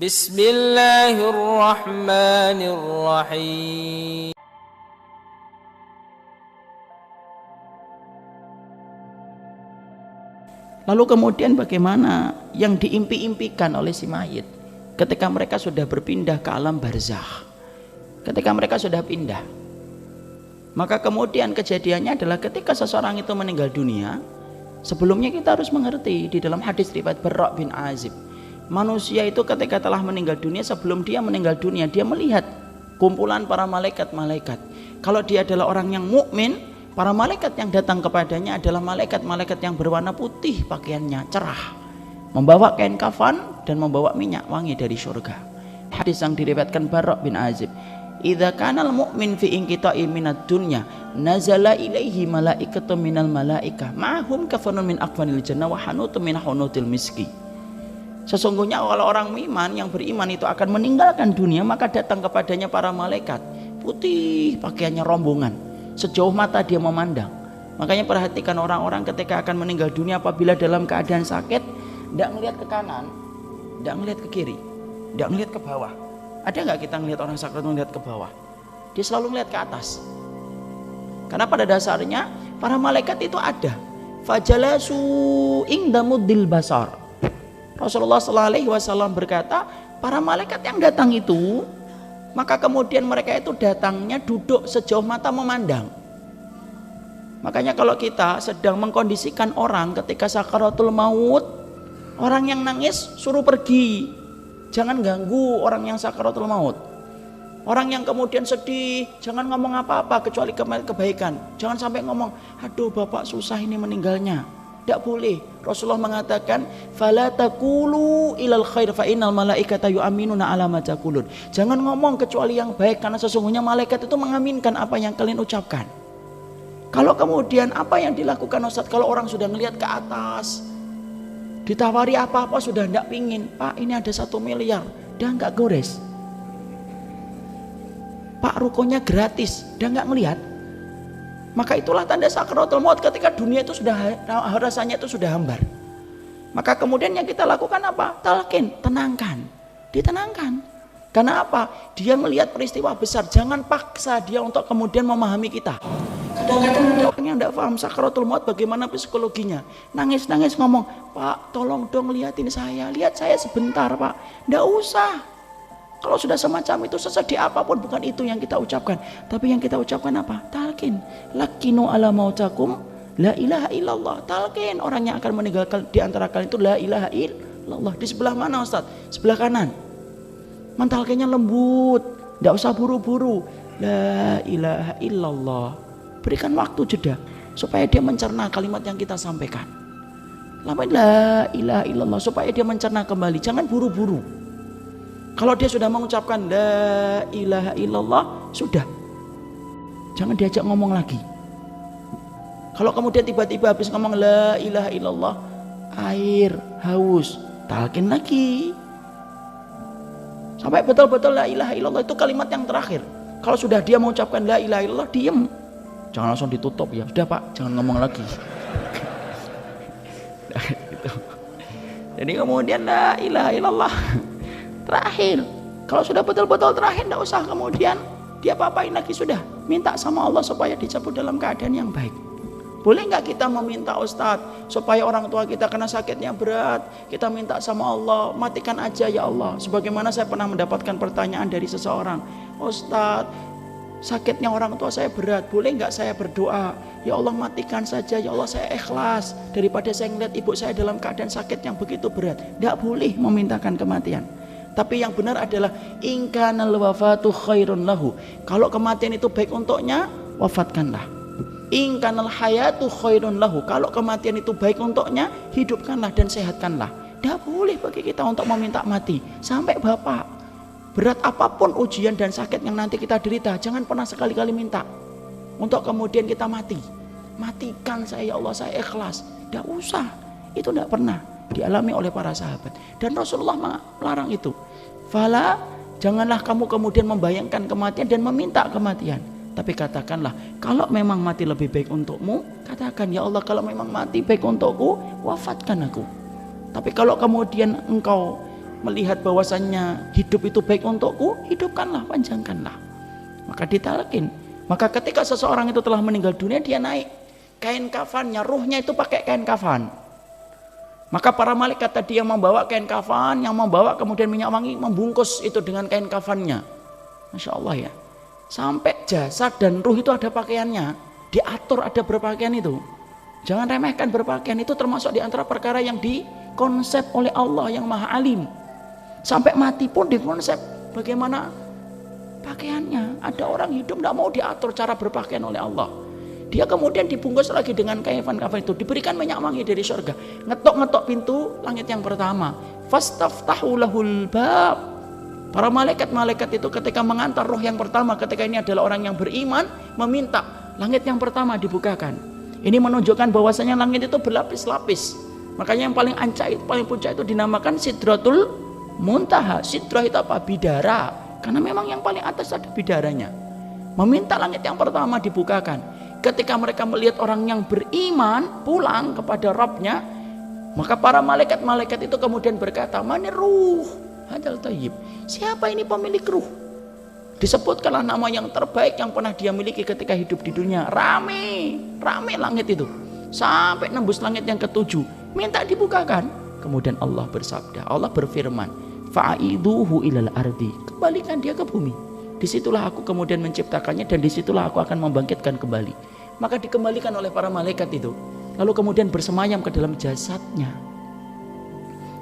Bismillahirrahmanirrahim. Lalu kemudian bagaimana yang diimpi-impikan oleh si mayit ketika mereka sudah berpindah ke alam barzakh, ketika mereka sudah pindah, maka kemudian kejadiannya adalah ketika seseorang itu meninggal dunia. Sebelumnya kita harus mengerti di dalam hadis riwayat Barra bin Azib, manusia itu ketika telah meninggal dunia, sebelum dia meninggal dunia dia melihat kumpulan para malaikat-malaikat. Kalau dia adalah orang yang mukmin, para malaikat yang datang kepadanya adalah malaikat-malaikat yang berwarna putih, pakaiannya cerah, membawa kain kafan dan membawa minyak wangi dari surga. Hadis yang diriwayatkan Barra bin Azib, idza kanal mu'min fi inqita'i minad dunya nazala ilaihi malaikatun minal malaikah ma'hum kafanun min akfanil jannah wa hanutun min hunutil miski. Sesungguhnya kalau orang iman yang beriman itu akan meninggalkan dunia, maka datang kepadanya para malaikat putih, pakaiannya rombongan, sejauh mata dia memandang. Makanya perhatikan orang-orang ketika akan meninggal dunia, apabila dalam keadaan sakit, tidak melihat ke kanan, tidak melihat ke kiri, tidak melihat ke bawah. Ada nggak kita melihat orang sakit melihat ke bawah? Dia selalu melihat ke atas. Karena pada dasarnya para malaikat itu ada. Fajalasu indamuddil basar. Rasulullah SAW berkata, para malaikat yang datang itu, maka kemudian mereka itu datangnya duduk sejauh mata memandang. Makanya kalau kita sedang mengkondisikan orang ketika sakaratul maut, orang yang nangis suruh pergi. Jangan ganggu orang yang sakaratul maut. Orang yang kemudian sedih, jangan ngomong apa-apa kecuali kebaikan. Jangan sampai ngomong, aduh bapak susah ini meninggalnya. Tidak boleh. Rasulullah mengatakan, fala taqulu ilal khair fa innal malaikata yu'minuna ala ma taqulun. Jangan ngomong kecuali yang baik, karena sesungguhnya malaikat itu mengaminkan apa yang kalian ucapkan. Kalau kemudian apa yang dilakukan Ustaz, kalau orang sudah melihat ke atas, ditawari apa-apa sudah tidak pingin, Pak ini ada 1 miliar, dah nggak gores. Pak rukonya gratis, dah nggak ngelihat. Maka itulah tanda sakaratul maut, ketika dunia itu sudah rasanya itu sudah hambar. Maka kemudian yang kita lakukan apa? Talqin, tenangkan, ditenangkan. Karena apa? Dia melihat peristiwa besar, jangan paksa dia untuk kemudian memahami kita. Kadang-kadang ada orang yang tidak paham sakaratul maut bagaimana psikologinya. Nangis-nangis ngomong, Pak tolong dong lihatin saya, lihat saya sebentar Pak. Tidak usah. Kalau sudah semacam itu, sesedih apapun bukan itu yang kita ucapkan. Tapi yang kita ucapkan apa? Talqin. Lakinu ala mautakum la ilaha illallah. Talqin, orang yang akan meninggalkan di antara kalian itu la ilaha illallah. Di sebelah mana Ustaz? Sebelah kanan. Mentalkinnya lembut, tidak usah buru-buru. La ilaha illallah. Berikan waktu jeda supaya dia mencerna kalimat yang kita sampaikan. La ilaha illallah, supaya dia mencerna kembali. Jangan buru-buru. Kalau dia sudah mengucapkan la ilaha illallah, sudah. Jangan diajak ngomong lagi. Kalau kemudian tiba-tiba habis ngomong la ilaha illallah, air, haus, talqin lagi. Sampai betul-betul la ilaha illallah itu kalimat yang terakhir. Kalau sudah dia mengucapkan la ilaha illallah, diem. Jangan langsung ditutup ya. Sudah Pak, jangan ngomong lagi. Gitu. Jadi kemudian la ilaha illallah terakhir. Kalau sudah betul-betul terakhir, tidak usah kemudian dia apa-apain lagi, sudah. Minta sama Allah supaya dicabut dalam keadaan yang baik. Boleh nggak kita meminta Ustadz supaya orang tua kita kena sakitnya berat, kita minta sama Allah, matikan aja ya Allah. Sebagaimana saya pernah mendapatkan pertanyaan dari seseorang, Ustadz sakitnya orang tua saya berat, boleh nggak saya berdoa, ya Allah matikan saja ya Allah, saya ikhlas daripada saya ngeliat ibu saya dalam keadaan sakit yang begitu berat. Tidak boleh memintakan kematian. Tapi yang benar adalah in kanal wafatu khairun lahu. Kalau kematian itu baik untuknya, wafatkanlah. In kanal hayatu khairun lahu. Kalau kematian itu baik untuknya, hidupkanlah dan sehatkanlah. Tidak boleh bagi kita untuk meminta mati. Sampai Bapak, berat apapun ujian dan sakit yang nanti kita derita, jangan pernah sekali-kali minta untuk kemudian kita mati. Matikan saya ya Allah, saya ikhlas. Tidak usah. Itu tidak pernah dialami oleh para sahabat, dan Rasulullah melarang itu. Fala, janganlah kamu kemudian membayangkan kematian dan meminta kematian, tapi katakanlah kalau memang mati lebih baik untukmu, katakan ya Allah kalau memang mati baik untukku, wafatkan aku. Tapi kalau kemudian engkau melihat bahwasannya hidup itu baik untukku, hidupkanlah, panjangkanlah. Maka ditalkin. Maka ketika seseorang itu telah meninggal dunia, dia naik kain kafannya, ruhnya itu pakai kain kafan. Maka para malaikat tadi yang membawa kain kafan, yang membawa kemudian minyak wangi, membungkus itu dengan kain kafannya. Masya Allah ya. Sampai jasad dan ruh itu ada pakaiannya, diatur ada berpakaian itu. Jangan remehkan berpakaian, itu termasuk di antara perkara yang dikonsep oleh Allah yang Maha Alim. Sampai mati pun dikonsep bagaimana pakaiannya. Ada orang hidup tidak mau diatur cara berpakaian oleh Allah. Dia kemudian dibungkus lagi dengan kafan itu, diberikan minyak wangi dari surga. Ngetok-ngetok pintu langit yang pertama. Fastaftahu lahul bab. Para malaikat-malaikat itu ketika mengantar roh yang pertama, ketika ini adalah orang yang beriman, meminta langit yang pertama dibukakan. Ini menunjukkan bahwasanya langit itu berlapis-lapis. Makanya yang paling ancak, paling puncak itu dinamakan Sidratul Muntaha. Sidrah itu apa? Bidara. Karena memang yang paling atas ada bidaranya. Meminta langit yang pertama dibukakan. Ketika mereka melihat orang yang beriman pulang kepada Rabbnya, maka para malaikat-malaikat itu kemudian berkata, "Manir ruh hadal tayyib." Siapa ini pemilik ruh? Disebutkanlah nama yang terbaik yang pernah dia miliki ketika hidup di dunia. Rame langit itu. Sampai nembus langit yang ketujuh. Minta dibukakan. Kemudian Allah bersabda, Allah berfirman, "Fa'iduhu ilal ardi." Kembalikan dia ke bumi. Disitulah aku kemudian menciptakannya dan disitulah aku akan membangkitkan kembali. Maka dikembalikan oleh para malaikat itu. Lalu kemudian bersemayam ke dalam jasadnya.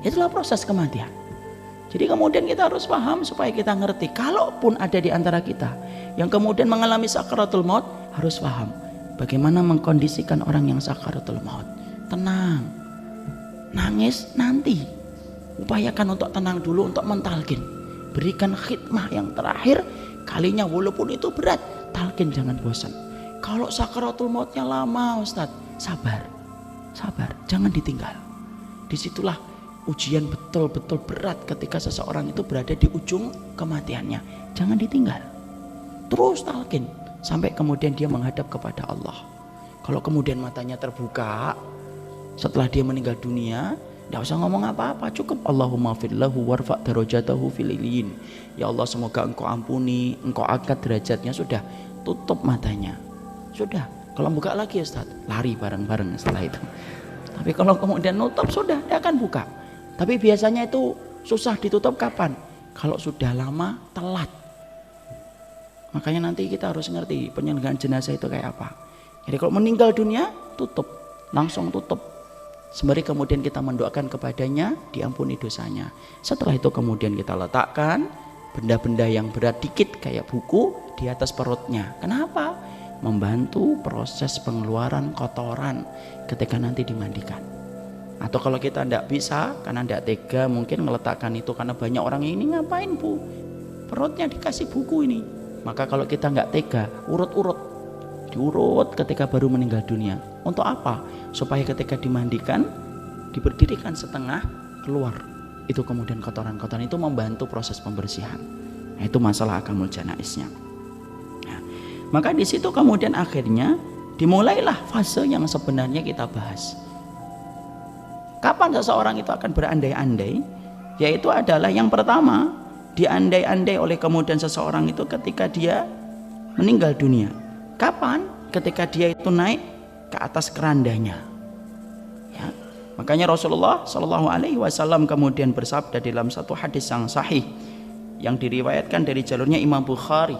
Itulah proses kematian. Jadi kemudian kita harus paham supaya kita ngerti. Kalaupun ada di antara kita yang kemudian mengalami sakaratul maut, harus paham bagaimana mengkondisikan orang yang sakaratul maut. Tenang. Nangis nanti. Upayakan untuk tenang dulu, untuk mentalkin. Berikan khidmah yang terakhir kalinya, walaupun itu berat, talkin, jangan bosan. Kalau sakaratul mautnya lama Ustadz, sabar, jangan ditinggal. Disitulah ujian betul-betul berat ketika seseorang itu berada di ujung kematiannya. Jangan ditinggal, terus talkin sampai kemudian dia menghadap kepada Allah. Kalau kemudian matanya terbuka setelah dia meninggal dunia, tidak usah ngomong apa-apa, cukup Allahumma firlahu warfa' darajatahu fil illiyin. Ya Allah, semoga engkau ampuni, engkau angkat derajatnya. Sudah, tutup matanya. Sudah, kalau buka lagi Ustaz, lari bareng-bareng setelah itu. Tapi kalau kemudian nutup, sudah, dia akan buka. Tapi biasanya itu susah ditutup kapan? Kalau sudah lama, telat. Makanya nanti kita harus ngerti penyelenggaraan jenazah itu kayak apa. Jadi kalau meninggal dunia, tutup, langsung tutup. Sembari kemudian kita mendoakan kepadanya, diampuni dosanya. Setelah itu kemudian kita letakkan benda-benda yang berat dikit kayak buku di atas perutnya. Kenapa? Membantu proses pengeluaran kotoran ketika nanti dimandikan. Atau kalau kita tidak bisa, karena tidak tega mungkin meletakkan itu, karena banyak orang ini ngapain bu? Perutnya dikasih buku ini. Maka kalau kita nggak tega, diurut ketika baru meninggal dunia. Untuk apa? Supaya ketika dimandikan, diberdirikan setengah, keluar. Itu kemudian kotoran-kotoran itu membantu proses pembersihan. Nah, itu masalah akamul janaisnya. Nah, maka di situ kemudian akhirnya dimulailah fase yang sebenarnya kita bahas. Kapan seseorang itu akan berandai-andai? Yaitu adalah yang pertama, diandai-andai oleh kemudian seseorang itu ketika dia meninggal dunia. Kapan? Ketika dia itu naik ke atas kerandanya. Ya. Makanya Rasulullah Shallallahu Alaihi Wasallam kemudian bersabda dalam satu hadis yang sahih yang diriwayatkan dari jalurnya Imam Bukhari,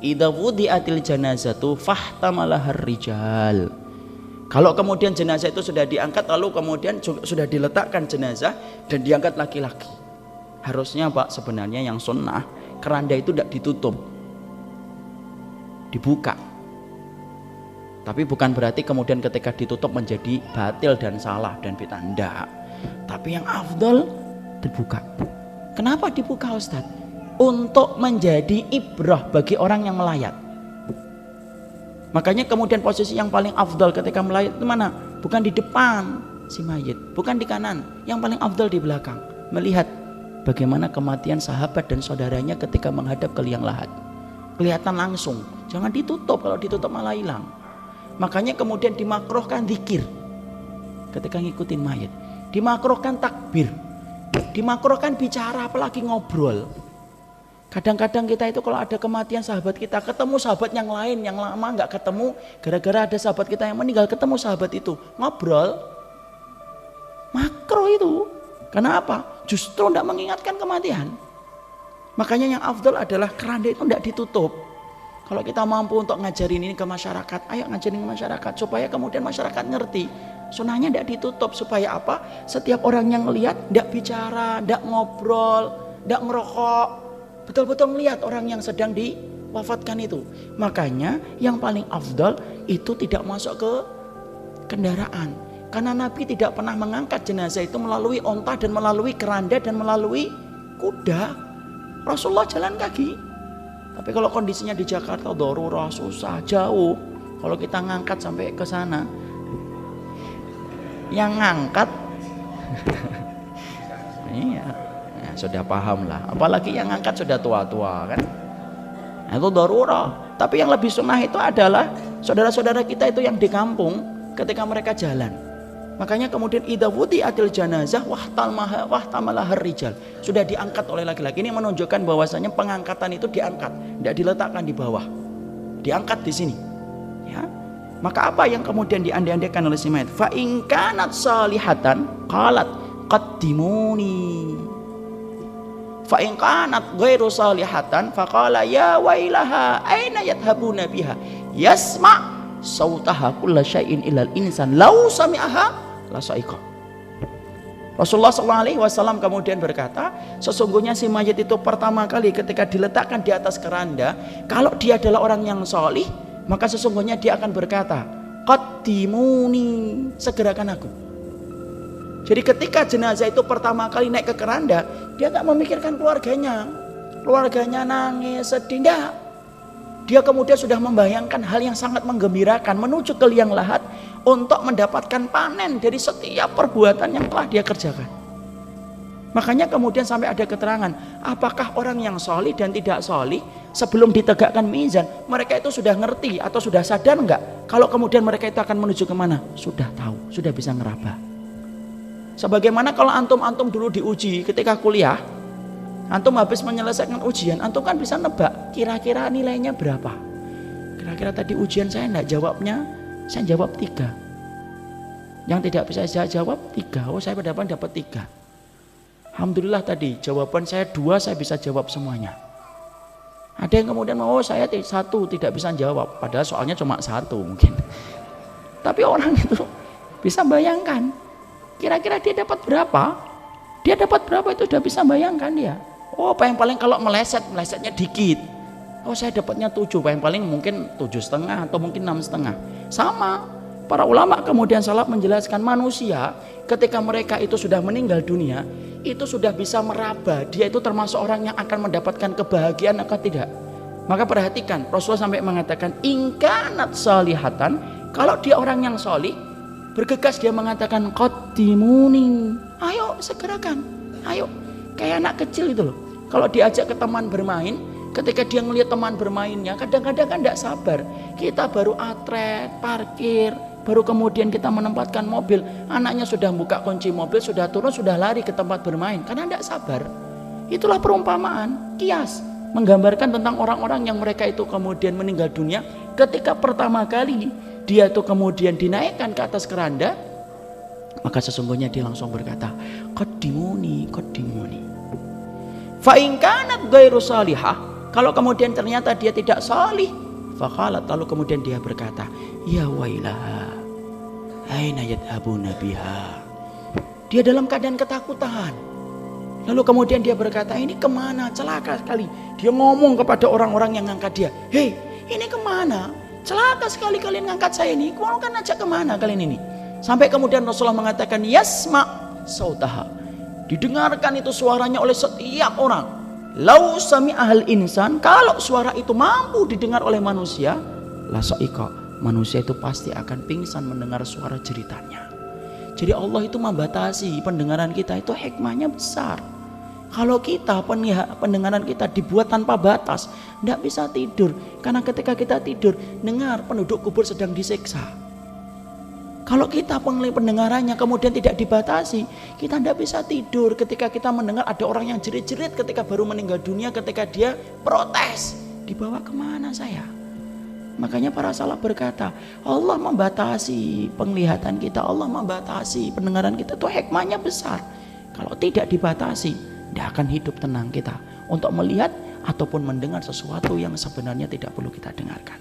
"Idza wudi'atil janazatu fahtamalahar rijal." Kalau kemudian jenazah itu sudah diangkat, lalu kemudian sudah diletakkan jenazah dan diangkat laki-laki. Harusnya Pak, sebenarnya yang sunnah keranda itu tidak ditutup, dibuka. Tapi bukan berarti kemudian ketika ditutup menjadi batil dan salah dan bid'ah, enggak. Tapi yang afdal terbuka. Kenapa dibuka Ustaz? Untuk menjadi ibrah bagi orang yang melayat. Makanya kemudian posisi yang paling afdal ketika melayat itu mana? Bukan di depan si mayit, bukan di kanan. Yang paling afdal di belakang. Melihat bagaimana kematian sahabat dan saudaranya ketika menghadap ke liang lahat. Kelihatan langsung. Jangan ditutup, kalau ditutup malah hilang. Makanya kemudian dimakruhkan zikir ketika ngikutin mayit. Dimakruhkan takbir Dimakruhkan bicara, apalagi ngobrol. Kadang-kadang kita itu kalau ada kematian sahabat kita, ketemu sahabat yang lain yang lama nggak ketemu, gara-gara ada sahabat kita yang meninggal, ketemu sahabat itu, ngobrol. Makruh itu. Kenapa? Justru tidak mengingatkan kematian. Makanya yang afdal adalah keranda itu tidak ditutup. Kalau kita mampu untuk ngajarin ini ke masyarakat, ayo ngajarin ke masyarakat supaya kemudian masyarakat ngerti. Sunnahnya tidak ditutup supaya apa? Setiap orang yang lihat tidak bicara, tidak ngobrol, tidak ngerokok, betul-betul melihat orang yang sedang diwafatkan itu. Makanya yang paling afdal itu tidak masuk ke kendaraan. Karena Nabi tidak pernah mengangkat jenazah itu melalui onta dan melalui keranda dan melalui kuda. Rasulullah jalan kaki. Tapi kalau kondisinya di Jakarta darurat, susah, jauh. Kalau kita ngangkat sampai ke sana, yang ngangkat iya, ya, sudah paham lah. Apalagi yang ngangkat sudah tua-tua kan. Nah, itu darurat. Tapi yang lebih sunnah itu adalah saudara-saudara kita itu yang di kampung ketika mereka jalan. Makanya kemudian idza wudi'atil janazah wahtamalahar rijal. Sudah diangkat oleh laki-laki. Ini menunjukkan bahwasanya pengangkatan itu diangkat, tidak diletakkan di bawah. Diangkat di sini. Ya. Maka apa yang kemudian diandai-andaikan oleh si mayit? Fa in kanat salihatan qalat qaddimuni. Fa in kanat ghairu salihatan faqala ya wailaha aina yadhhabuna biha yasma' sautaha kulla syai'in ilal insan lau sami'aha la sa'iqa. Rasulullah SAW kemudian berkata, sesungguhnya si mayit itu pertama kali ketika diletakkan di atas keranda, kalau dia adalah orang yang solih, maka sesungguhnya dia akan berkata, qaddimuni, segerakan aku. Jadi ketika jenazah itu pertama kali naik ke keranda, dia tak memikirkan keluarganya nangis, sedih, enggak. Dia kemudian sudah membayangkan hal yang sangat menggembirakan menuju ke liang lahat untuk mendapatkan panen dari setiap perbuatan yang telah dia kerjakan. Makanya kemudian sampai ada keterangan, apakah orang yang solih dan tidak solih sebelum ditegakkan mizan, mereka itu sudah ngerti atau sudah sadar enggak? Kalau kemudian mereka itu akan menuju kemana? Sudah tahu, sudah bisa ngeraba. Sebagaimana kalau antum dulu diuji ketika kuliah, antum habis menyelesaikan ujian, antum kan bisa nebak kira-kira nilainya berapa. Kira-kira tadi ujian saya enggak jawabnya, saya jawab 3. Yang tidak bisa saya jawab 3. Oh, saya dapat 3. Alhamdulillah tadi jawaban saya 2, saya bisa jawab semuanya. Ada yang kemudian saya 1 tidak bisa jawab, padahal soalnya cuma 1 mungkin. Tapi orang itu bisa bayangkan kira-kira dia dapat berapa. Dia dapat berapa itu sudah bisa bayangkan dia. Oh, paling kalau melesetnya dikit. Oh, saya dapatnya 7, paling mungkin 7,5 atau mungkin 6,5. Sama. Para ulama kemudian salaf menjelaskan manusia ketika mereka itu sudah meninggal dunia, itu sudah bisa meraba dia itu termasuk orang yang akan mendapatkan kebahagiaan atau tidak. Maka perhatikan, Rasulullah sampai mengatakan ingkanat salihatan, kalau dia orang yang solih, bergegas dia mengatakan qaddimuni, ayo segerakan, ayo. Kayak anak kecil itu loh, kalau diajak ke teman bermain, ketika dia ngelihat teman bermainnya, kadang-kadang kan tidak sabar. Kita baru atret, parkir, baru kemudian kita menempatkan mobil, anaknya sudah buka kunci mobil, sudah turun, sudah lari ke tempat bermain, karena tidak sabar. Itulah perumpamaan, kias, menggambarkan tentang orang-orang yang mereka itu kemudian meninggal dunia, ketika pertama kali dia itu kemudian dinaikkan ke atas keranda, maka sesungguhnya dia langsung berkata, qaddimuni, qaddimuni. Fa in kanat ghairu salihah, kalau kemudian ternyata dia tidak salih, faqalat, lalu kemudian dia berkata, ya wailaha aina yadhabuna biha. Dia dalam keadaan ketakutan. Lalu kemudian dia berkata, ini kemana, celaka sekali. Dia ngomong kepada orang-orang yang ngangkat dia, hei, ini kemana, celaka sekali kalian ngangkat saya ini, mau kan ajak kemana kalian ini. Sampai kemudian Rasulullah mengatakan, yasma sautaha, didengarkan itu suaranya oleh setiap orang. Lau sami'ahal insan, kalau suara itu mampu didengar oleh manusia, la sa'iqa, manusia itu pasti akan pingsan mendengar suara jeritannya. Jadi Allah itu membatasi pendengaran kita, itu hikmahnya besar. Kalau kita pendengaran kita dibuat tanpa batas, tidak bisa tidur. Karena ketika kita tidur, dengar penduduk kubur sedang disiksa. Kalau kita pendengarannya kemudian tidak dibatasi, kita tidak bisa tidur ketika kita mendengar ada orang yang jerit-jerit ketika baru meninggal dunia, ketika dia protes, dibawa kemana saya? Makanya para salaf berkata, Allah membatasi penglihatan kita, Allah membatasi pendengaran kita, itu hikmahnya besar. Kalau tidak dibatasi, tidak akan hidup tenang kita untuk melihat ataupun mendengar sesuatu yang sebenarnya tidak perlu kita dengarkan.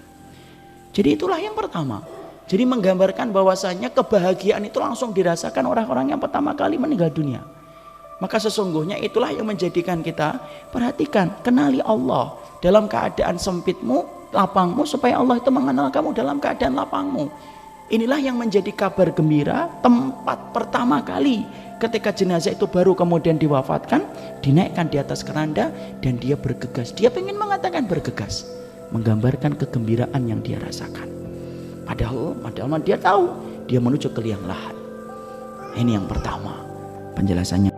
Jadi itulah yang pertama. Jadi menggambarkan bahwasanya kebahagiaan itu langsung dirasakan orang-orang yang pertama kali meninggal dunia. Maka sesungguhnya itulah yang menjadikan kita perhatikan, kenali Allah dalam keadaan sempitmu, lapangmu, supaya Allah itu mengenal kamu dalam keadaan lapangmu. Inilah yang menjadi kabar gembira tempat pertama kali ketika jenazah itu baru kemudian diwafatkan, dinaikkan di atas keranda dan dia bergegas. Dia ingin mengatakan bergegas, menggambarkan kegembiraan yang dia rasakan. Padahal dia tahu dia menuju ke liang lahat. Ini yang pertama penjelasannya